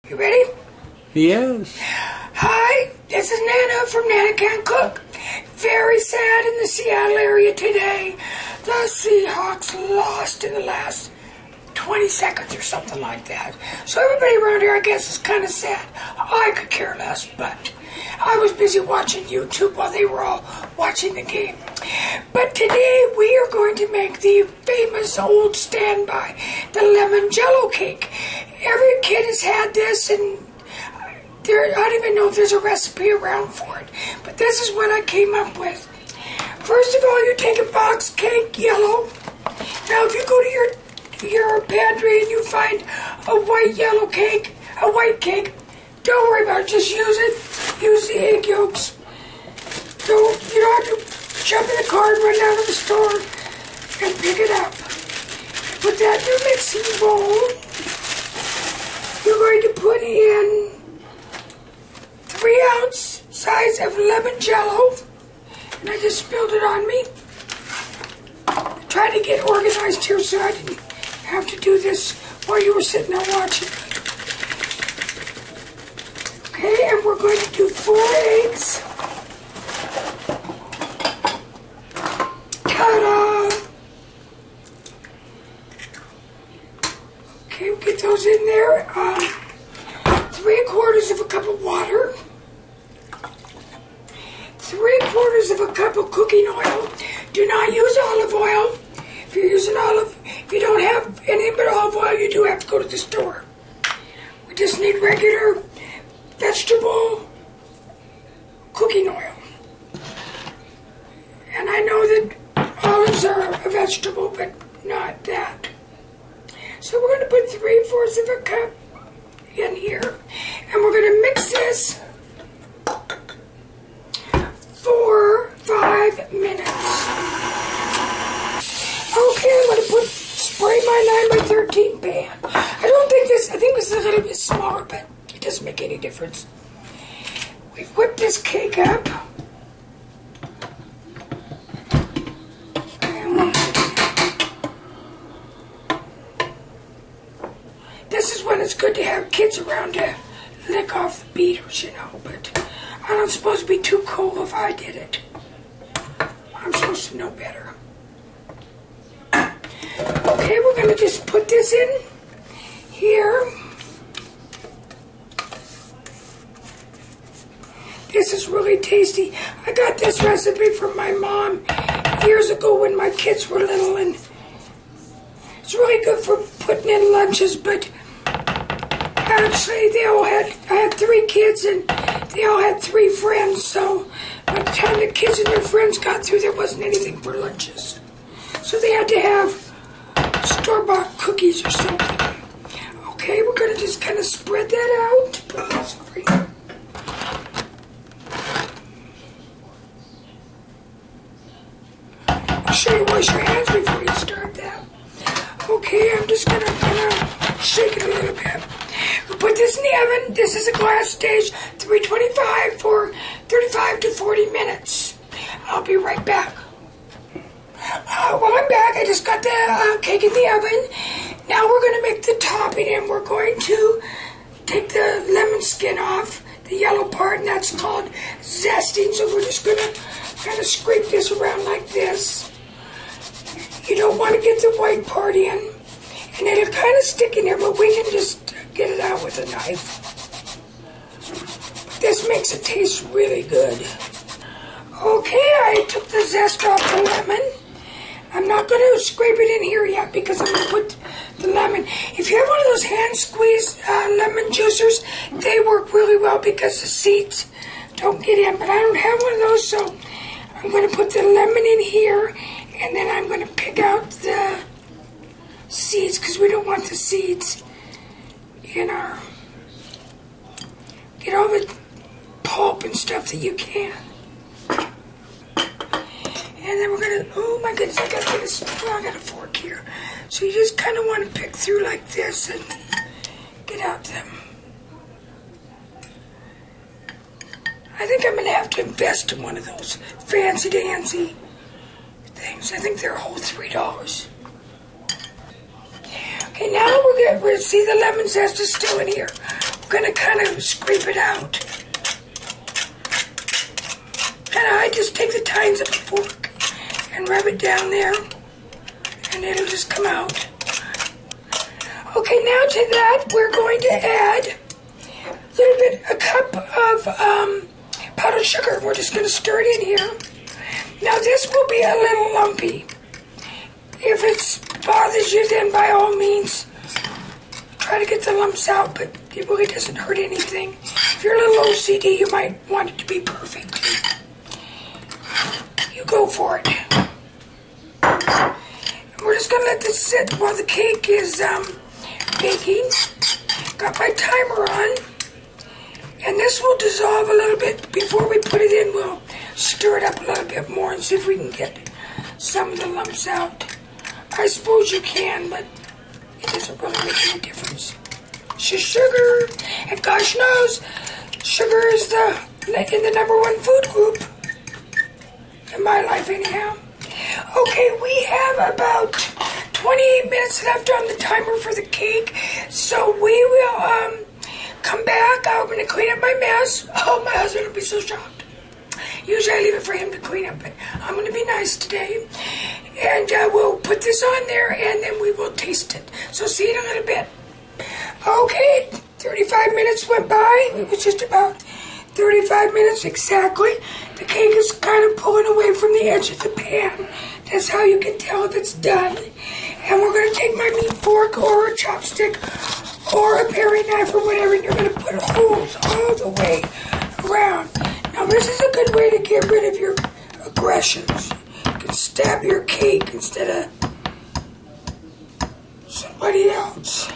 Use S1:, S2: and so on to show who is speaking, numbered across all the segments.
S1: You ready?
S2: Yes.
S1: Hi, this is Nana from Nana Can't Cook. Very sad in the Seattle area today. The Seahawks lost in the last 20 seconds or something like that. So everybody around here, I guess, is kind of sad. I could care less, but I was busy watching YouTube while they were all watching the game. But today we are going to make the famous old standby, the lemon Jello cake. Every kid has had this, and I don't even know if there's a recipe around for it. But this is what I came up with. First of all, you take a box cake, Jell-O. Now, if you go to your pantry and you find a white yellow cake, a white cake, don't worry about it. Just use it. Use the egg yolks. You don't have to jump in the car and run down to the store and pick it up. Put that in your mixing bowl. You're going to put in 3-ounce size of lemon Jello. And I just spilled it on me. Trying to get organized here so I didn't have to do this while you were sitting there watching. Okay, and we're going to do 4 eggs. Ta-da! Okay, we'll get those in there. 3/4 of a cup of water. 3/4 of a cup of cooking oil. Do not use olive oil. If you're using if you don't have anything but olive oil, you do have to go to the store. We just need regular vegetable cooking oil. And I know that olives are a vegetable, but not that. So we're going to put 3/4 of a cup in here. And we're going to mix this for 5 minutes. Okay, I'm going to spray my 9x13 pan. I think this is a little bit smaller, but it doesn't make any difference. We whip this cake up. This is when it's good to have kids around to lick off the beaters, but I don't supposed to be too cool if I did it. I'm supposed to know better. Okay, we're going to just put this in here. This is really tasty. I got this recipe from my mom years ago when my kids were little, and it's really good for putting in lunches, but actually I had 3 kids and they all had 3 friends, so by the time the kids and their friends got through, there wasn't anything for lunches. So they had to have store-bought cookies or something. Okay, we're going to just kind of spread that out. Put this over here. Make sure you wash your hands before you start that. Okay, I'm just going to kind of shake it a little bit. We'll put this in the oven. This is a glass stage, 325 for 35 to 40 minutes. I'll be right back. While I'm back, I just got the cake in the oven. Now we're going to make the topping, and we're going to take the lemon skin off, the yellow part, and that's called zesting. So we're just going to kind of scrape this around like this. You don't want to get the white part in, and it'll kind of stick in there, but we can just get it out with a knife. This makes it taste really good. Okay, I took the zest off the lemon. I'm not going to scrape it in here yet because I'm going to put the lemon. If you have one of those hand-squeezed lemon juicers, they work really well because the seeds don't get in. But I don't have one of those, so I'm going to put the lemon in here, and then I'm going to pick out the seeds because we don't want the seeds in our... Get all the pulp and stuff that you can. And then we're going to, oh my goodness, I got a fork here. So you just kind of want to pick through like this and get out them. I think I'm going to have to invest in one of those fancy-dancy things. I think they're a whole $3. Okay, now we're going to see the lemon zest is still in here. we're going to kind of scrape it out. And I just take the tines of a fork and rub it down there, and it'll just come out. Okay, now to that, we're going to add a cup of powdered sugar. We're just going to stir it in here. Now this will be a little lumpy. If it bothers you, then by all means, try to get the lumps out, but it really doesn't hurt anything. If you're a little OCD, you might want it to be perfect. You go for it. And we're just going to let this sit while the cake is baking. Got my timer on. And this will dissolve a little bit. Before we put it in, we'll stir it up a little bit more and see if we can get some of the lumps out. I suppose you can, but it doesn't really make any difference. Sugar, and gosh knows, sugar is in the #1 food group. In my life, anyhow. Okay, we have about 28 minutes left on the timer for the cake, so we will come back. I'm going to clean up my mess. Oh, my husband will be so shocked. Usually I leave it for him to clean up, but I'm going to be nice today. And we'll put this on there, and then we will taste it. So see you in a little bit. Okay, 35 minutes went by. It was just about 35 minutes exactly. The cake is kind of pulling away from the edge of the pan. That's how you can tell if it's done. And we're going to take my meat fork or a chopstick or a paring knife or whatever, and you're going to put holes all the way around. Now this is a good way to get rid of your aggressions. You can stab your cake instead of somebody else.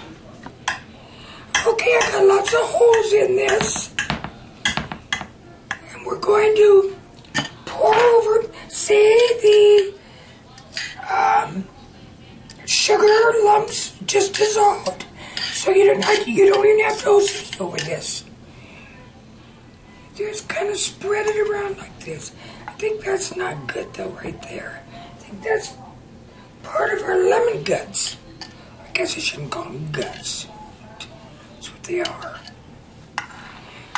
S1: Okay, I got lots of holes in this. And we're going to pour over, see the sugar lumps just dissolved. So you don't even have to OCD over this. Just kind of spread it around like this. I think that's not good though right there. I think that's part of our lemon guts. I guess I shouldn't call them guts. That's what they are.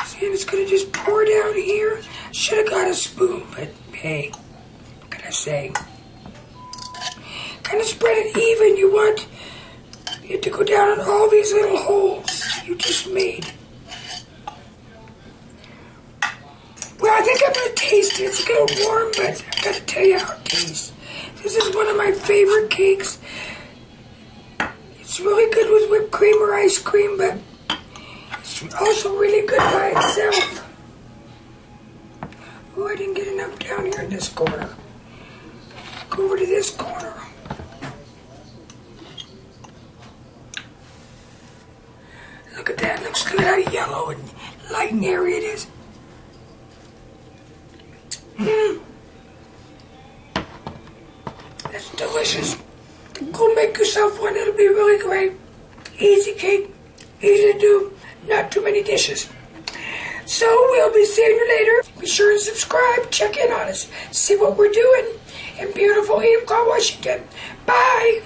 S1: See, and it's going to just pour down here. Should have got a spoon, but hey, what can I say? Kind of spread it even. You want it to go down in all these little holes you just made. Well, I think I'm going to taste it. It's a little warm, but I've got to tell you how it tastes. This is one of my favorite cakes. It's really good with whipped cream or ice cream, but it's also really good by itself. Oh, I didn't get enough down here in this corner. Go over to this corner. Look at that. Look at how yellow and light and airy it is. That's delicious. Go make yourself one. It'll be really great. Easy cake. Easy to do. Not too many dishes. So we'll be seeing you later. Be sure to subscribe. Check in on us. See what we're doing in beautiful Enumclaw, Washington. Bye.